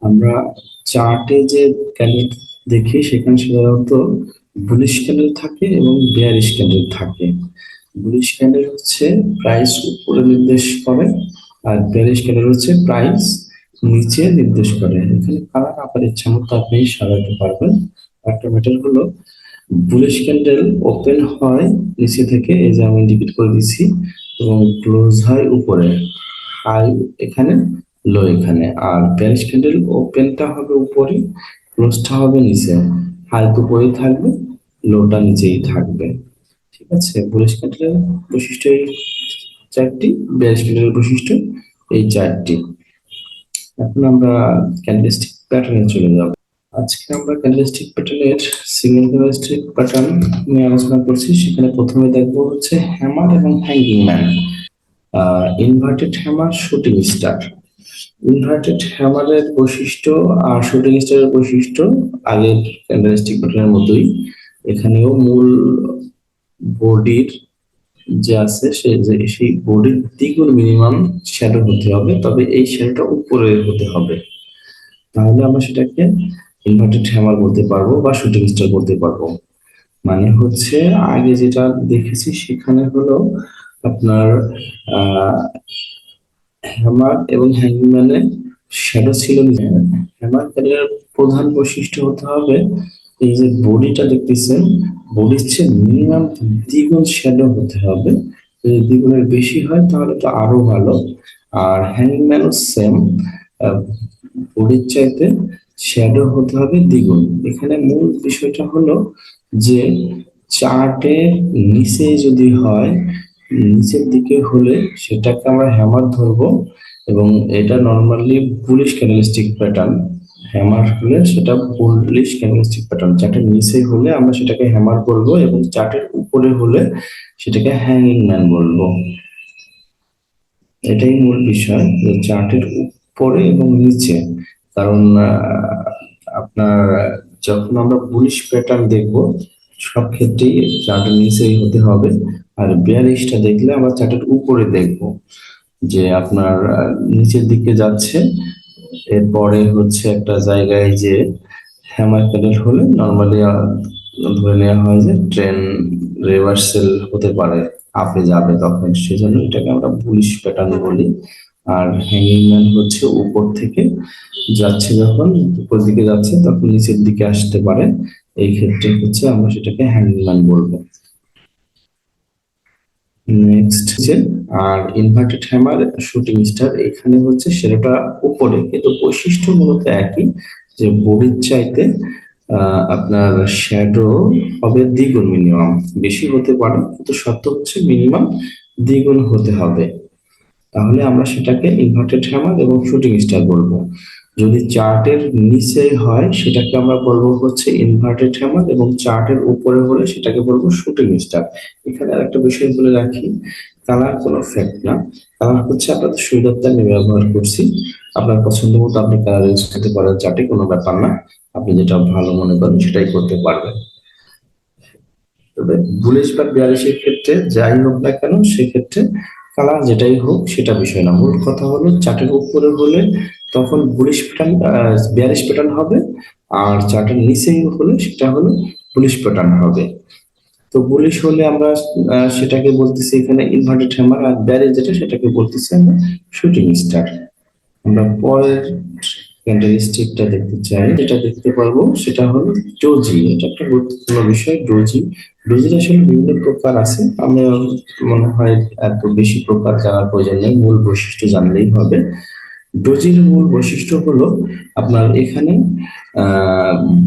আমরা চার্টে যে ক্যান্ডেল দেখি সেখানে সাধারণত বুলিশ ক্যান্ডেল থাকে এবং বেয়ারিশ ক্যান্ডেল থাকে। বুলিশ ক্যান্ডেল হচ্ছে প্রাইস উপরে নির্দেশ করে, আর বেয়ারিশ ক্যান্ডেল হচ্ছে প্রাইস নিচে নির্দেশ করে। এখানে কালার আপনার ইচ্ছা মতো আপনি সাজাতে পারবেন। একটা ম্যাটার হলো, বুলিশ ক্যান্ডেল ওপেন হয় নিচে থেকে, এই যে আমি ইন্ডিকেট করে দিচ্ছি, এবং ক্লোজ হয় উপরে, হাই এখানে, লো এখানে। আর বেয়ারিশ ক্যান্ডেল ওপেনটা হবে উপরে, ক্লোজটা হবে নিচে, হাই তো উপরেই থাকবে, লোটা নিচেই থাকবে। ঠিক আছে, বুলিশ ক্যান্ডেলের বৈশিষ্ট্য এই চারটি, বেয়ারিশ ক্যান্ডেলের বৈশিষ্ট্য এই চারটি। এখন আমরা ক্যান্ডেলস্টিক প্যাটার্নে চলে যাব। আজকে আমরা ক্যান্ডেলস্টিক প্যাটার্নের সিঙ্গেল ক্যান্ডেলস্টিক প্যাটার্ন নিয়ে আলোচনা করছি। সেখানে প্রথমে দেখবো হচ্ছে হ্যামার এবং hanging man, inverted hammer, shooting star. Inverted হ্যামারের বৈশিষ্ট্য আর শুটিং স্টারের বৈশিষ্ট্য আগের ক্যান্ডেলস্টিক প্যাটার্নের মতোই। এখানেও মূল বডির যে আছে সেই বডির দ্বিগুণ মিনিমাম শ্যাডো হতে হবে, তবে এই শ্যাডোটা উপরে হতে হবে, তাহলে আমরা সেটাকে ইনভার্টেড হ্যামার বলতে পারবো বা শুটিং স্টার বলতে পারবো। মানে হচ্ছে আগে যেটা দেখেছি সেখানে হলো আপনার আহ হ্যামার এবং হ্যাঙ্গম্যানে শ্যাডো ছিল না। হ্যামার ক্যারিয়ার প্রধান বৈশিষ্ট্য হতে হবে এই যে বডিটা দেখতেছেন, বডির চেয়ে মিনিমাম দ্বিগুণ শ্যাডো হতে হবে। যদি দ্বিগুণের বেশি হয় তাহলে তো আরো ভালো। আর হ্যাঙ্গম্যানও সেম, বডির চাইতে শ্যাডো হতে হবে দ্বিগুণ। এখানে মূল বিষয়টা হলো যে চার্টের নিচে যদি হয়, নিচের দিকে হলে সেটাকে আমরা হ্যামার ধরবো, এবং এটা normally bullish candlestick pattern. Hammer হলে সেটা বুলিশ ক্যান্ডেলস্টিক প্যাটার্ন, চার্টের নিচে হলে আমরা সেটাকে হ্যামার বলবো, এবং চার্টের উপরে হলে সেটাকে হ্যাঙ্গিং ম্যান বলবো। এটাই মূল বিষয়, যে চার্টের উপরে এবং নিচে। কারণ আপনার যখন আমরা বুলিশ প্যাটার্ন দেখব সব ক্ষেত্রেই চার্টের নিচেই হতে হবে, আর বেয়ারিশটা দেখলে আমরা চার্টের উপরে দেখব, যে আপনার নিচের দিকে যাচ্ছে, এরপরে হচ্ছে একটা জায়গায় যে হ্যামার ক্যান্ডেল হলে নর্মালি ধরে নেওয়া হয় যে ট্রেন রিভার্সাল হতে পারে, আপে যাবে, তখন সেজন্য এটাকে আমরা বুলিশ প্যাটার্ন বলি। আর হ্যাঙ্গিং ম্যান হচ্ছে উপর থেকে যাচ্ছে, যখন উপর দিকে যাচ্ছে তখন নিচের দিকে আসতে পারে, এই ক্ষেত্রে হচ্ছে আমরা সেটাকে হ্যাঙ্গিং ম্যান বলবো। নেক্সট হচ্ছে আর ইনভার্টেড হ্যামার, শুটিং স্টার। এখানে হচ্ছে সেটা উপরে, কিন্তু বৈশিষ্ট্য মূলত একই, যে বডির চাইতে আপনার শ্যাডো হবে দ্বিগুণ মিনিমাম, বেশি হতে পারে কিন্তু শর্ত হচ্ছে মিনিমাম দ্বিগুণ হতে হবে, তাহলে আমরা সেটাকে ইনভার্টেড হ্যামার এবং শুটিং স্টার বলবো। যদি চার্টের নিচে হয় সেটাকে আমরা বলবো হচ্ছে ইনভার্টেড হ্যামার, এবং চার্টের উপরে হলে সেটাকে বলবো শুটিং স্টার। এখানে আরেকটা বিষয় বলে রাখি, কালার কোনো ফ্যাক্ট না, কালার হচ্ছে আপনাদের সুবিধার্থে আমি ব্যবহার করছি। আপনার পছন্দ মতো আপনি কালার ইউজ করতে পারেন, চার্টে কোনো ব্যাপার না, আপনি যেটা ভালো মনে করেন সেটাই করতে পারবেন। তবে বুলিশ বা বিয়ারিশের ক্ষেত্রে যাই হোক না কেন, সেক্ষেত্রে কালার যেটাই হোক সেটা বিষয় না, মূল কথা হলো চার্টের উপরে হলে তখন বুলিশ প্যাটার্ন, বিয়ারিশ প্যাটার্ন হবে, আর চার্টের নিচে হলে সেটা হলো বুলিশ প্যাটার্ন হবে। তো বুলিশ হলে আমরা সেটাকে বলতেছি এখানে ইনভার্টেড হ্যামার, আর বিয়ারিশ যেটা সেটাকে বলতেছি আমরা শুটিং স্টার। আমরা পরের ক্যারেক্টারিস্টিকটা দেখতে চাই, যেটা দেখতে পারবো সেটা হলো ডোজি। এটা একটা গুরুত্বপূর্ণ বিষয়, ডোজি। ডোজির আসলে বিভিন্ন প্রকার আছে, আমরা মনে হয় এত বেশি প্রকার জানার প্রয়োজন নেই, মূল বৈশিষ্ট্য জানলেই হবে। ডোজির মূল বৈশিষ্ট্য হলো আপনার এখানে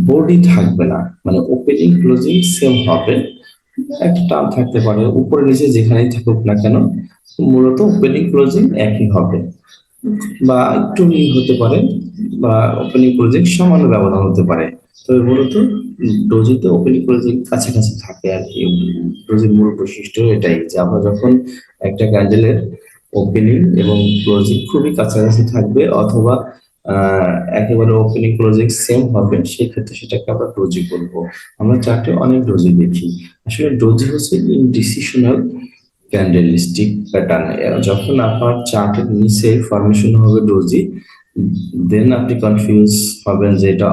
বডি থাকবে না, মানে ওপেনিং ক্লোজিং সেম হবে, একটা টার্ম থাকতে পারে উপরে নিচে যেখানেই থাকুক না কেন, মূলত ওপেনিং ক্লোজিং একই হবে, বা একটু মিল হতে পারে, বা ওপেনিং ক্লোজিং সমান ব্যবধান হতে পারে। তবে মূলত ডোজিতে ওপেনিং ক্লোজিং কাছাকাছি থাকে আর কি। ডোজির মূল বৈশিষ্ট্য এটাই, যে আমরা যখন একটা ক্যান্ডেলের ওপেনিং এবং ক্লোজিং খুবই কাছাকাছি থাকবে, অথবা একেবারে ওপেনিং ক্লোজিং সেম হবে, সেক্ষেত্রে সেটাকে আমরা ডোজি বলবো। আমরা চার্টে অনেক ডোজি দেখি, আসলে ডোজি হচ্ছে ইনডিসিশনাল ক্যান্ডেলস্টিক প্যাটার্ন। যখন আপনার চার্টের নিচে ফরমেশন হবে ডোজি, দেন আপনি কনফিউজ হবেন যে এটা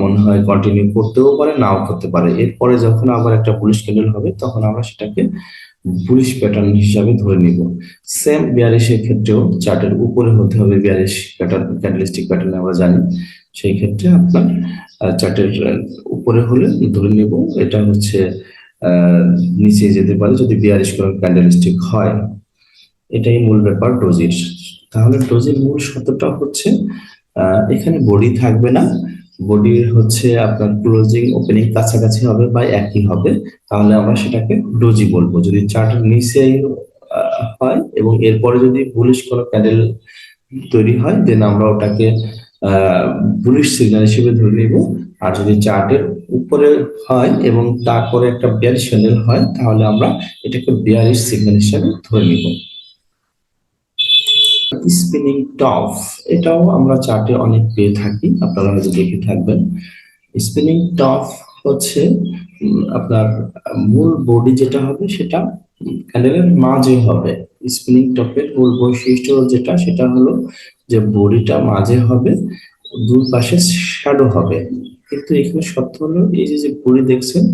মনে হয় কন্টিনিউ করতেও পারে নাও করতে পারে। এরপরে যখন আবার একটা বুলিশ ক্যান্ডেল হবে তখন আমরা সেটাকে বুলিশ প্যাটার্ন হিসাবে ধরে নিব। সেম বিয়ারিশের ক্ষেত্রেও চার্টের উপরে হতে হবে বিয়ারিশ প্যাটার্ন, ক্যান্ডেলস্টিক প্যাটার্ন আমরা জানি। সেই ক্ষেত্রে আপনার চার্টের উপরে হলে ধরে নিব এটা হচ্ছে নিচে যেতে পারে যদি বিয়ারিশ কোনো ক্যান্ডেলস্টিক হয়। এটাই মূল ব্যাপার ডোজির। তাহলে ডোজির মূল শর্তটা হচ্ছে এখানে বডি থাকবে না, বডির হচ্ছে আপনার ক্লোজিং ওপেনিং কাছাকাছি হবে বা একই হবে, তাহলে আমরা সেটাকে ডোজি বলবো। যদি চার্টের নিচে হয় এবং এরপরে যদি বুলিশ কোনো ক্যান্ডেল তৈরি হয় দেন আমরা ওটাকে বুলিশ সিগন্যাল হিসেবে ধরে নিব। আর যদি চার্টের উপরে হয় এবং তারপরে একটা বিয়ারিশ ক্যান্ডেল হয় তাহলে আমরা এটাকে বিয়ারিশ সিগন্যাল হিসেবে ধরে নিব। স্পিনিং টপ, এটাও আমরা চার্টে অনেক পেয়ে থাকি, আপনারা হয়তো দেখে থাকবেন। স্পিনিং টপ হচ্ছে আপনার মূল বডি যেটা হবে সেটা ক্যান্ডেলের মাঝে হবে। স্পিনিং টপের মূল বৈশিষ্ট্য যেটা সেটা হলো যে বডিটা মাঝে হবে, দুই পাশে শ্যাডো হবে। কিন্তু এখানে সত্য হলো এই যে যে বডি দেখছেন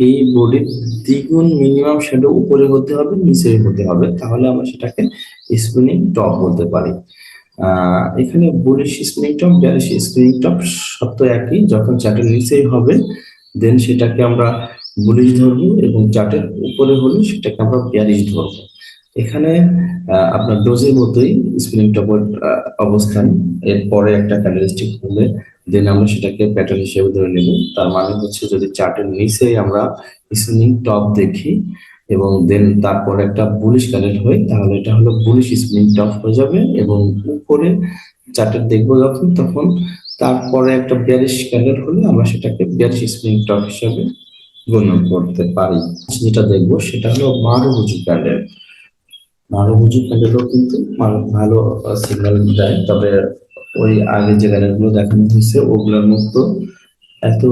এই বডির দ্বিগুণ মিনিমাম শ্যাডো উপরে হতে হবে নিচে হতে হবে, তাহলে আমরা সেটাকে স্পিনিং টপ বলতে পারি। এখানে bullish spinning top bearish spinning top সত্য একই, যখন চার্টের নিচেই হবে দেন সেটাকে আমরা বুলিশ ধরবো এবং চার্টের উপরে হলে সেটাকে আমরা বেয়ারিশ ধরবো। এখানে আপনার ডোজের মতোই স্পিনিং টপের অবস্থান, এরপরে একটা ক্যান্ডেলস্টিক হলে দেন আমরা সেটাকে প্যাটার্ন হিসেবে ধরে নেব। তার মানে হচ্ছে যদি চার্টের নিচেই আমরা স্পিনিং টপ দেখি এবং দেন তারপর একটা বুলিশ ক্যান্ডেল হয় তাহলে এটা হলো বুলিশ স্পিনিং টপ হয়ে যাবে, এবং উপরে চার্টের দেখবো যখন তখন তারপরে একটা বিয়ারিশ ক্যান্ডেল হলে আমরা সেটাকে বিয়ারিশ স্পিনিং টপ হিসেবে গণ্য করতে পারি। যেটা দেখবো সেটা হলো মারুবুজু ক্যান্ডেল। মারুবুজু ক্যান্ডেলও কিন্তু ভালো সিগন্যাল দেয়, তবে ওই আগে যে ক্যান্ডেলগুলো দেখানো হয়েছে ওগুলোর মতো এত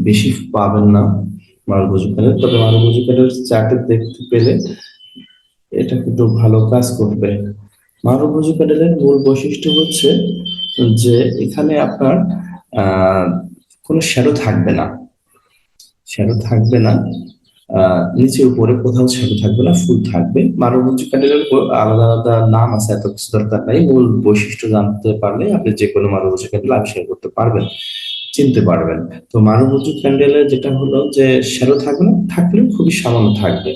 বেশি পাবেন না মারুবুজু ক্যান্ডেল। তবে মারুবুজু ক্যান্ডেল চার্টে দেখতে পেলে এটা কিন্তু ভালো কাজ করবে। মারুবুজু প্যাডেলের মূল বৈশিষ্ট্য হচ্ছে যে এখানে আপনার আহ কোনো শ্যাডো থাকবে না, শ্যাডো থাকবে না, নিচে উপরে কোথাও শ্যাডো থাকবে না, ফুল থাকবে। মারুবুজু প্যাডেলের আলাদা আলাদা নাম আছে, এত কিছু দরকার নাই, মূল বৈশিষ্ট্য জানতে পারলে আপনি যে কোনো মারুবুজু প্যাডেল আবিষ্কার করতে পারবেন, চিনতে পারবেন। তো মারুবুজু প্যান্ডেলে যেটা হলো যে শ্যাডো থাকবে না, থাকলেও খুবই সামান্য থাকবে।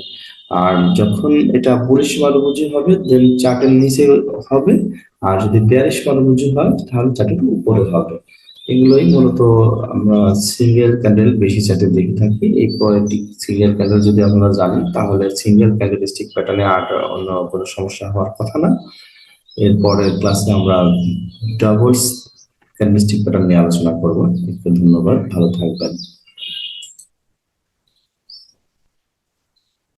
আর যখন এটা বুলিশ মারুবুজু হবে দেন চার্টের নিচে হবে, আর যদি বেয়ারিশ মারুবুজু হয় তাহলে চার্টের উপরে হবে। এগুলোই মূলত আমরা সিঙ্গেল ক্যান্ডেল বেশি চার্টে দেখে থাকি। এই পরেরটি সিঙ্গেল ক্যান্ডেল যদি আমরা জানি তাহলে সিঙ্গেল ক্যান্ডেলস্টিক প্যাটার্নে আর অন্য কোনো সমস্যা হওয়ার কথা না। এরপরের ক্লাসে আমরা ডাবলস ক্যান্ডেলস্টিক প্যাটার্ন নিয়ে আলোচনা করবো। ধন্যবাদ, ভালো থাকবেন।